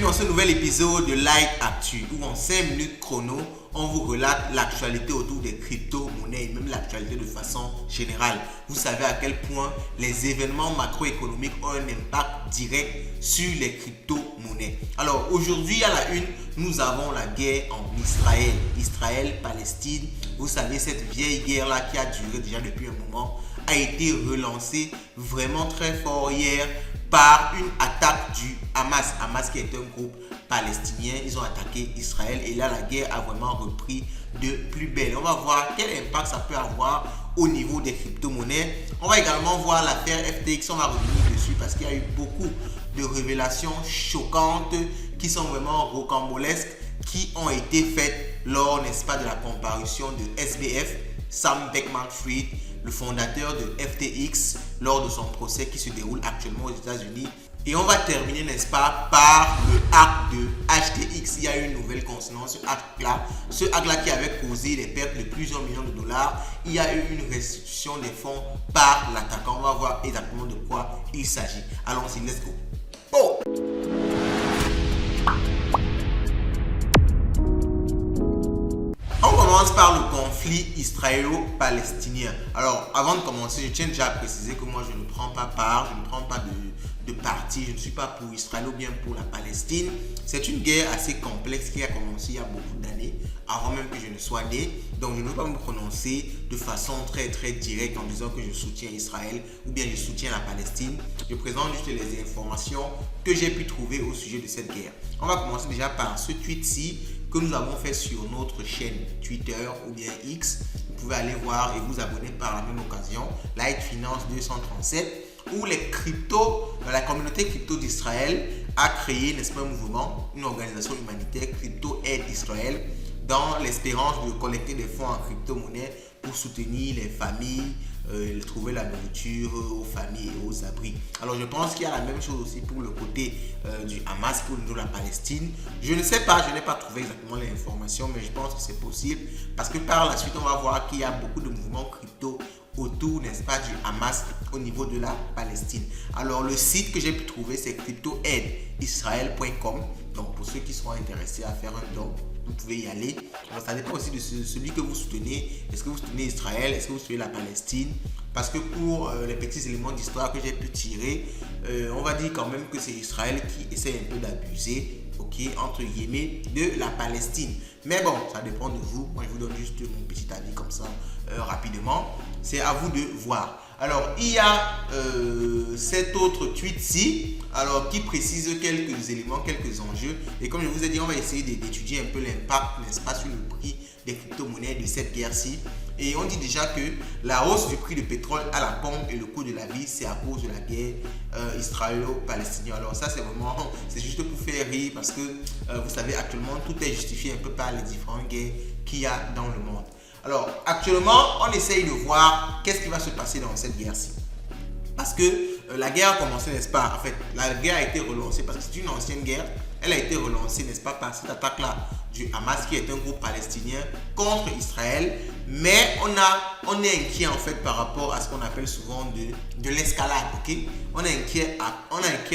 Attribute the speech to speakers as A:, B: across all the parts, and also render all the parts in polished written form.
A: dans ce nouvel épisode de Light Actu où en 5 minutes chrono, on vous relate l'actualité autour des crypto-monnaies et même l'actualité de façon générale. Vous savez à quel point les événements macroéconomiques ont un impact direct sur les crypto-monnaies. Alors aujourd'hui à la une, nous avons la guerre en Israël. Israël-Palestine, vous savez cette vieille guerre-là qui a duré déjà depuis un moment, a été relancée vraiment très fort hier par une attaque du Hamas. Hamas qui est un groupe palestinien, ils ont attaqué Israël et là la guerre a vraiment repris de plus belle. On va voir quel impact ça peut avoir au niveau des crypto-monnaies. On va également voir l'affaire FTX, on va revenir dessus parce qu'il y a eu beaucoup de révélations choquantes qui sont vraiment rocambolesques, qui ont été faites lors, n'est-ce pas, de la comparution de SBF, Sam Bankman-Fried, le fondateur de FTX, lors de son procès qui se déroule actuellement aux États-Unis. Et on va terminer, n'est-ce pas, par le hack de HTX. Il y a eu une nouvelle consonance, ce hack-là qui avait causé des pertes de plusieurs millions de dollars. Il y a eu une restitution des fonds par l'attaquant. On va voir exactement de quoi il s'agit. Allons-y, let's go. Oh! On commence par le conflit israélo-palestinien. Alors, avant de commencer, je tiens déjà à préciser que moi, je ne prends pas part, je ne prends pas de parti, je ne suis pas pour Israël ou bien pour la Palestine. C'est une guerre assez complexe qui a commencé il y a beaucoup d'années, avant même que je ne sois né. Donc, je ne veux pas me prononcer de façon très directe en disant que je soutiens Israël ou bien je soutiens la Palestine. Je présente juste les informations que j'ai pu trouver au sujet de cette guerre. On va commencer déjà par ce tweet-ci que nous avons fait sur notre chaîne Twitter ou bien X. Vous pouvez aller voir et vous abonner par la même occasion. Light Finance 237, où la communauté crypto d'Israël a créé, n'est-ce pas, un mouvement, une organisation humanitaire, Crypto Aid Israël, dans l'espérance de collecter des fonds en crypto-monnaie pour soutenir les familles, trouver la nourriture aux familles et aux abris. Alors je pense qu'il y a la même chose aussi pour le côté du Hamas, pour le niveau de la Palestine. Je ne sais pas, je n'ai pas trouvé exactement les informations, mais je pense que c'est possible parce que par la suite on va voir qu'il y a beaucoup de mouvements crypto autour, n'est-ce pas, du Hamas au niveau de la Palestine. Alors le site que j'ai pu trouver, c'est cryptoaidisrael.com. Donc pour ceux qui sont intéressés à faire un don, vous pouvez y aller. Alors, ça dépend aussi de celui que vous soutenez. Est-ce que vous soutenez Israël? Est-ce que vous soutenez la Palestine? Parce que pour les petits éléments d'histoire que j'ai pu tirer, on va dire quand même que c'est Israël qui essaie un peu d'abuser, entre guillemets, de la Palestine. Mais bon, ça dépend de vous. Moi, je vous donne juste mon petit avis comme ça, rapidement. C'est à vous de voir. Alors, il y a cet autre tweet-ci, alors qui précise quelques éléments, quelques enjeux. Et comme je vous ai dit, on va essayer d'étudier un peu l'impact, n'est-ce pas, sur le prix des crypto-monnaies de cette guerre-ci. Et on dit déjà que la hausse du prix du pétrole à la pompe et le coût de la vie, c'est à cause de la guerre israélo-palestinienne. Alors ça, c'est juste pour faire rire parce que vous savez, actuellement, tout est justifié un peu par les différentes guerres qu'il y a dans le monde. Alors, actuellement, on essaye de voir qu'est-ce qui va se passer dans cette guerre-ci. Parce que la guerre a commencé, n'est-ce pas? En fait, la guerre a été relancée parce que c'est une ancienne guerre. Elle a été relancée, n'est-ce pas, par cette attaque-là du Hamas qui est un groupe palestinien contre Israël. Mais on est inquiet en fait par rapport à ce qu'on appelle souvent de l'escalade, ok? On est inquiet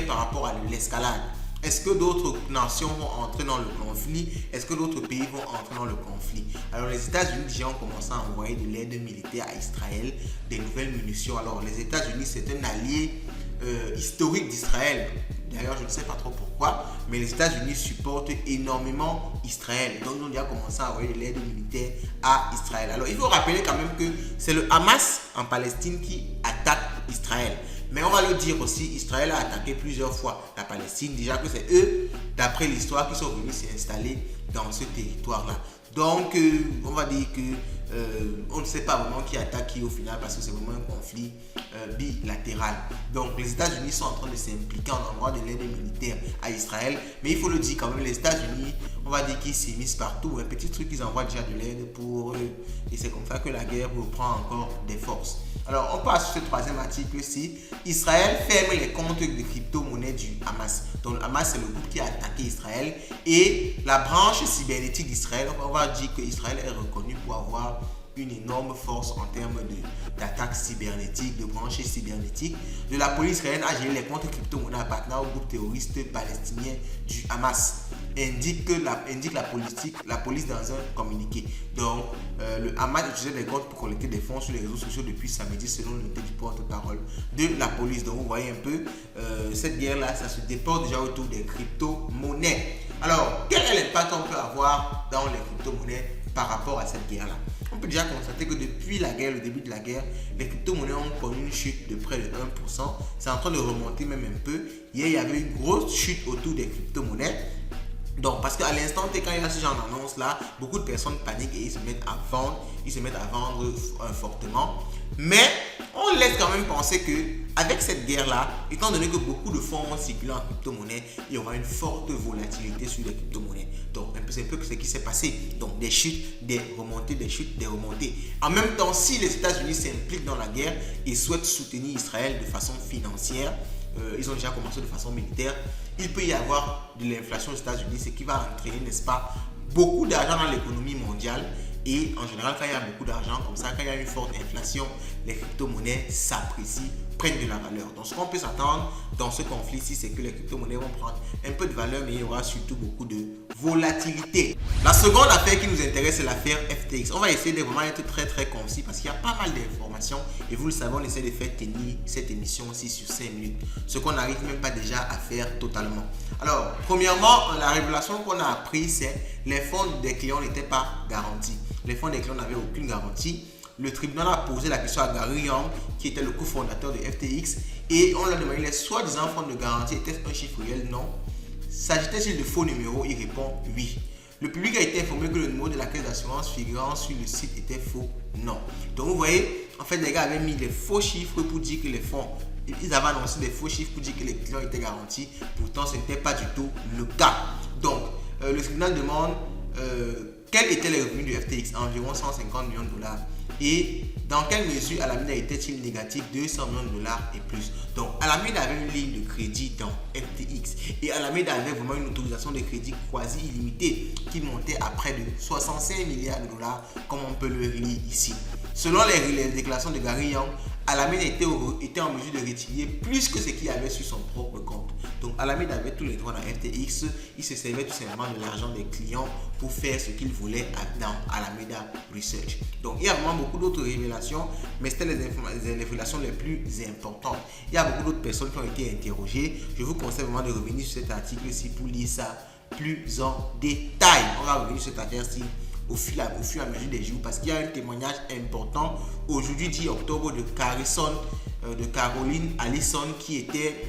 A: par rapport à l'escalade. Est-ce que d'autres nations vont entrer dans le conflit? Est-ce que d'autres pays vont entrer dans le conflit? Alors les États-Unis déjà ont commencé à envoyer de l'aide militaire à Israël, des nouvelles munitions. Alors les États-Unis, c'est un allié historique d'Israël. D'ailleurs, je ne sais pas trop pourquoi, mais les États-Unis supportent énormément Israël. Donc, ils ont déjà commencé à envoyer de l'aide militaire à Israël. Alors, il faut rappeler quand même que c'est le Hamas en Palestine qui attaque Israël. Mais on va le dire aussi, Israël a attaqué plusieurs fois la Palestine. Déjà que c'est eux, d'après l'histoire, qui sont venus s'installer dans ce territoire-là. Donc, on va dire que on ne sait pas vraiment qui attaque qui au final parce que c'est vraiment un conflit bilatéral. Donc, les États-Unis sont en train de s'impliquer en envoyant de l'aide militaire à Israël. Mais il faut le dire quand même, les États-Unis, on va dire qu'ils s'immiscent partout. Un petit truc, ils envoient déjà de l'aide pour eux. Et c'est comme ça que la guerre reprend encore des forces. Alors, on passe sur ce troisième article-ci. Israël ferme les comptes de crypto-monnaies du Hamas. Donc, le Hamas, c'est le groupe qui a attaqué Israël. Et la branche cybernétique d'Israël, on va dire qu'Israël est reconnu pour avoir une énorme force en termes d'attaques cybernétiques, de branchées cybernétiques. De la police israélienne a géré les comptes crypto-monnaies appartenant au groupe terroriste palestinien du Hamas, indique la police dans un communiqué. Donc, le Hamas utilisait des comptes pour collecter des fonds sur les réseaux sociaux depuis samedi, selon le noté du porte-parole de la police. Donc, vous voyez un peu, cette guerre-là, ça se déporte déjà autour des crypto-monnaies. Alors, quel est l'impact qu'on peut avoir dans les crypto-monnaies par rapport à cette guerre-là? On peut déjà constater que depuis la guerre, le début de la guerre, les crypto-monnaies ont connu une chute de près de 1%. C'est en train de remonter même un peu. Hier, il y avait une grosse chute autour des crypto-monnaies. Donc, parce qu'à l'instant T, quand il y a ce genre d'annonce là, beaucoup de personnes paniquent et ils se mettent à vendre, fortement. Mais on laisse quand même penser que avec cette guerre là, étant donné que beaucoup de fonds vont circuler en crypto-monnaie, il y aura une forte volatilité sur les crypto-monnaies. Donc, c'est un peu ce qui s'est passé. Donc, des chutes, des remontées, des chutes, des remontées. En même temps, si les États-Unis s'impliquent dans la guerre et souhaitent soutenir Israël de façon financière, ils ont déjà commencé de façon militaire, il peut y avoir de l'inflation aux États-Unis, ce qui va entraîner, n'est-ce pas, beaucoup d'argent dans l'économie mondiale. Et en général, quand il y a beaucoup d'argent comme ça, quand il y a une forte inflation, les crypto-monnaies s'apprécient, prennent de la valeur. Donc, ce qu'on peut s'attendre dans ce conflit-ci, c'est que les crypto-monnaies vont prendre un peu de valeur, mais il y aura surtout beaucoup de volatilité. La seconde affaire qui nous intéresse, c'est l'affaire FTX. On va essayer de vraiment être très très concis parce qu'il y a pas mal d'informations et vous le savez, on essaie de faire tenir cette émission aussi sur 5 minutes, ce qu'on n'arrive même pas déjà à faire totalement. Alors, premièrement, la révélation qu'on a appris, c'est que les fonds des clients n'étaient pas garantis. Les fonds des clients n'avaient aucune garantie. Le tribunal a posé la question à Gary Young, qui était le cofondateur de FTX, et on lui a demandé les soi-disant fonds de garantie étaient un chiffre réel? Non. S'agissait-il de faux numéros? Il répond oui. Le public a été informé que le numéro de la caisse d'assurance figurant sur le site était faux? Non. Donc vous voyez, en fait, les gars avaient mis les faux chiffres pour dire que les fonds, ils avaient annoncé des faux chiffres pour dire que les clients étaient garantis. Pourtant, ce n'était pas du tout le cas. Donc, le tribunal demande quels étaient les revenus du FTX? Environ 150 millions de dollars. Et dans quelle mesure Alameda était-il négatif? 200 millions de dollars et plus. Donc Alameda avait une ligne de crédit dans FTX. Et Alameda avait vraiment une autorisation de crédit quasi illimitée qui montait à près de 65 milliards de dollars, comme on peut le lire ici. Selon les déclarations de Gary Young, Alameda était en mesure de retirer plus que ce qu'il avait sur son propre compte. Donc Alameda avait tous les droits dans FTX. Il se servait tout simplement de l'argent des clients pour faire ce qu'il voulait dans Alameda Research. Donc il y a vraiment beaucoup d'autres révélations, mais c'était les révélations les plus importantes. Il y a beaucoup d'autres personnes qui ont été interrogées. Je vous conseille vraiment de revenir sur cet article-ci pour lire ça plus en détail. On va revenir sur cette affaire-ci au fur et à mesure des jours, parce qu'il y a un témoignage important aujourd'hui 10 octobre de Caroline Allison, qui était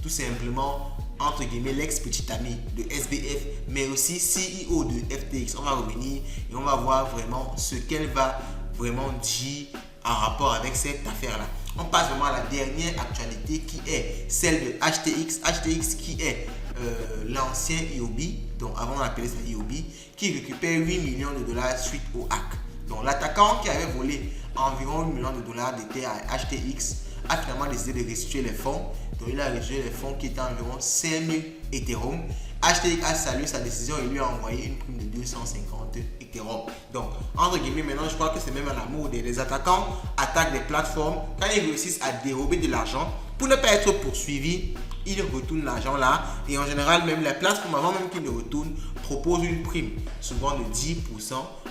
A: tout simplement entre guillemets l'ex-petite amie de SBF, mais aussi CEO de FTX. On va revenir et on va voir vraiment ce qu'elle va vraiment dire en rapport avec cette affaire-là. On passe vraiment à la dernière actualité qui est celle de HTX. HTX qui est l'ancien IOB, donc avant on appelait ça IOB, qui récupère 8 millions de dollars suite au hack. Donc l'attaquant qui avait volé environ 8 millions de dollars d'Ether à HTX a finalement décidé de restituer les fonds. Donc il a restitué les fonds qui étaient environ 5000 Ethereum. HTX a salué sa décision et lui a envoyé une prime de 250 Ethereum. Donc entre guillemets, maintenant je crois que c'est même à la mode. Les attaquants attaquent des plateformes quand ils réussissent à dérober de l'argent pour ne pas être poursuivis. Ils retournent l'argent là, et en général même les plateformes avant même qu'ils ne retournent proposent une prime souvent de 10%.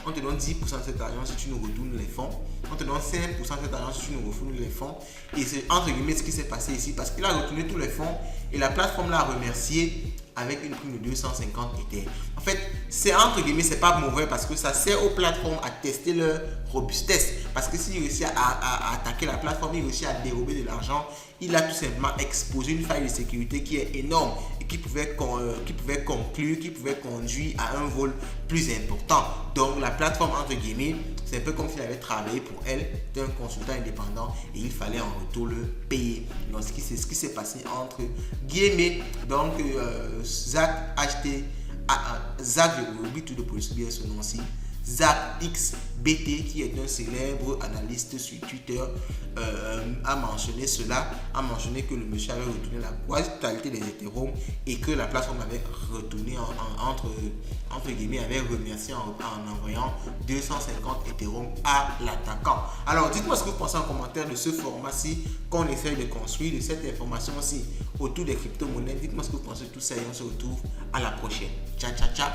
A: On te donne 10% de cet argent si tu nous retournes les fonds. On te donne 5% de cet argent si tu nous retournes les fonds. Et c'est entre guillemets ce qui s'est passé ici, parce qu'il a retourné tous les fonds et la plateforme l'a remercié avec une prime de 250 Ether. En fait, c'est entre guillemets, c'est pas mauvais parce que ça sert aux plateformes à tester leur robustesse. Parce que s'il réussit à attaquer la plateforme, il réussit à dérober de l'argent, il a tout simplement exposé une faille de sécurité qui est énorme et qui pouvait conclure, qui pouvait conduire à un vol plus important. Donc la plateforme, entre guillemets, c'est un peu comme s'il avait travaillé pour elle, c'était un consultant indépendant et il fallait en retour le payer. Donc c'est ce qui s'est passé entre guillemets. Donc Zach, je oublie tout de prononcer bien ce nom-ci. Zach XBT, qui est un célèbre analyste sur Twitter, a mentionné cela, a mentionné que le monsieur avait retourné la quasi-totalité des Ethereum et que la plateforme avait retourné entre guillemets, avait remercié en envoyant 250 Ethereum à l'attaquant. Alors dites-moi ce que vous pensez en commentaire de ce format-ci qu'on essaie de construire, de cette information-ci autour des crypto-monnaies. Dites-moi ce que vous pensez de tout ça et on se retrouve à la prochaine. Ciao, ciao, ciao.